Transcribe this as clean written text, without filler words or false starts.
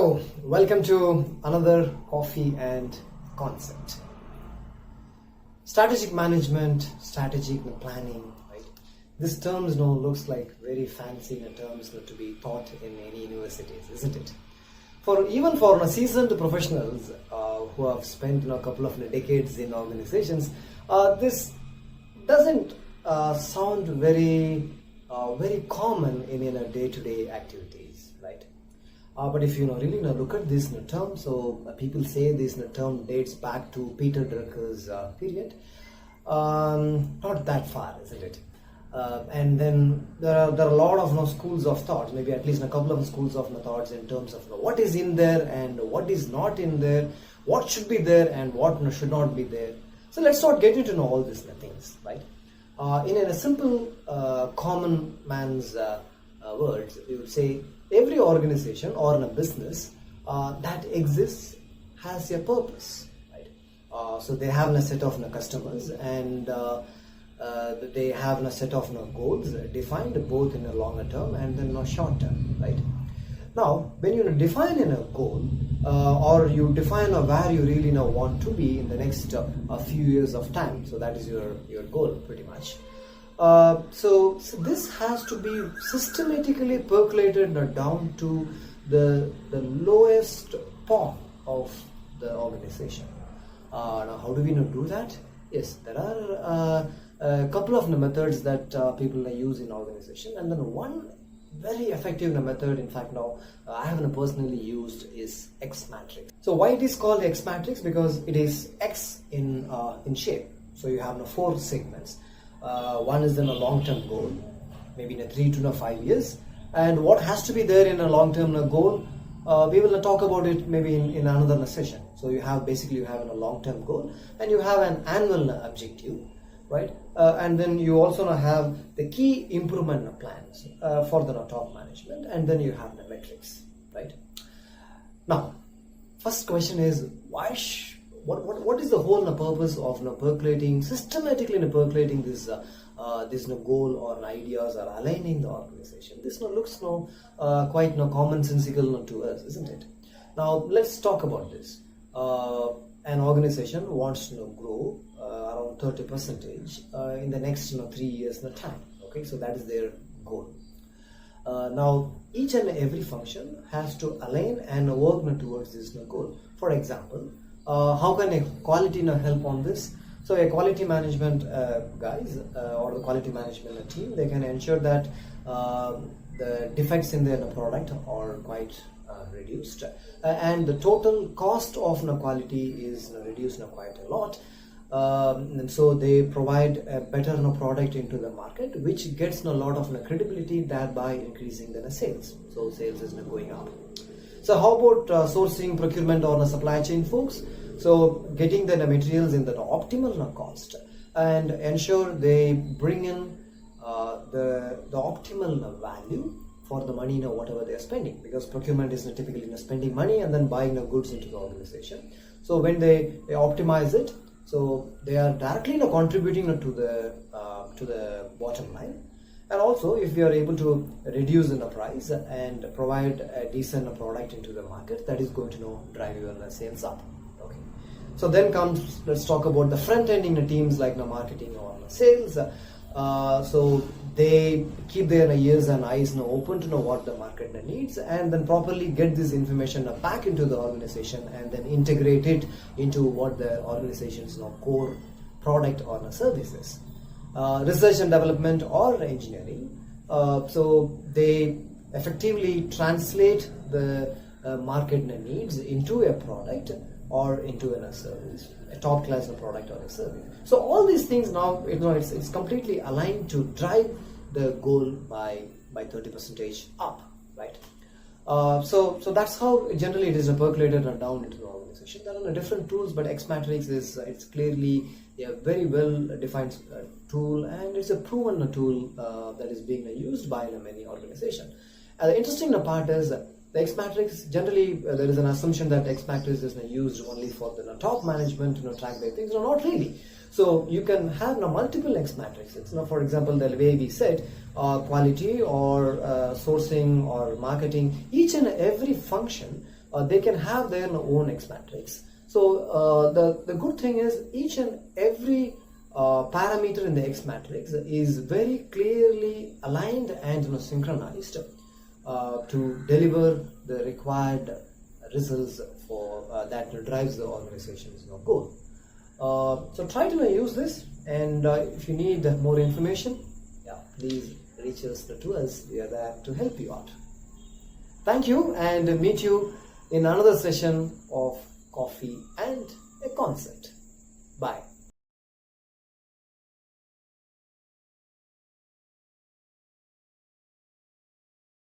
Hello, welcome to another coffee and concept. Strategic management, strategic planning, right? This terms looks like very fancy terms to be taught in any universities, isn't it? Even for seasoned professionals who have spent a couple of decades in organizations, this doesn't sound very common in day-to-day activities, right? But if you really look at this term, so people say this term dates back to Peter Drucker's period. Not that far, isn't it? And then there are a lot of schools of thought, maybe at least a couple of schools of thoughts in terms of what is in there and what is not in there, what should be there and what should not be there. So let's not get into all these things, right? In a simple common man's words, we would say every organization or in a business that exists has a purpose, right? So they have a set of customers and they have a set of goals defined both in a longer term and then a short term, right? Now, when you define a goal or you define where you really want to be in the next a few years of time, so that is your goal pretty much. So this has to be systematically percolated down to the lowest form of the organization. Now, how do we do that? Yes, there are a couple of methods that people use in organization, and then one very effective method, in fact now I have personally used, is X matrix. So why it is called X matrix? Because it is X in shape. So you have 4 segments. One is then a long-term goal, maybe in 3 to 5 years, and what has to be there in a long-term goal, we will talk about it maybe in another session. So you have a long-term goal and you have an annual objective, right? And then you also have the key improvement plans for the top management, and then you have the metrics, right? Now, first question is what is the whole purpose of systematically percolating this goal or ideas or aligning the organization? This looks quite commonsensical to us, isn't it? Now let's talk about this. An organization wants to grow around 30% in the next 3 years time. Okay, so that is their goal. Now each and every function has to align and work towards this goal. For example, how can a quality help on this? So a quality management guys or the quality management team, they can ensure that the defects in their product are quite reduced and the total cost of quality is reduced quite a lot. And so they provide a better product into the market, which gets a lot of credibility, thereby increasing the sales. So sales is going up. So how about sourcing, procurement, or supply chain folks? So getting the materials in the optimal cost and ensure they bring in the optimal value for the money, whatever they are spending, because procurement is typically spending money and then buying goods into the organization. So when they optimize it, so they are directly contributing to the bottom line. And also, if we are able to reduce the price and provide a decent product into the market, that is going to drive your sales up. Okay. So then let's talk about the front-ending teams like marketing or sales. So they keep their ears and eyes open to know what the market needs, and then properly get this information back into the organization and then integrate it into what the organization's core product or services. Research and development or engineering. So they effectively translate the market needs into a product or into a service, a top class product or a service. So all these things now, it's completely aligned to drive the goal by 30% up, right? So that's how generally it is percolated and down into the organization. There are different tools, but X matrix it's clearly a very well defined tool, and it's a proven tool that is being used by many organizations. The interesting part is the X matrix, generally there is an assumption that X matrix is used only for the top management to track their things. No, not really. So you can have multiple X matrices. For example, the way we said quality or sourcing or marketing, each and every function they can have their own X matrix. So the good thing is each and every parameter in the X matrix is very clearly aligned and synchronized to deliver the required results for that drives the organization's goal. So try to use this, and if you need more information, please reach us to us. We are there to help you out. Thank you, and meet you in another session of Coffee and a Concept. Bye.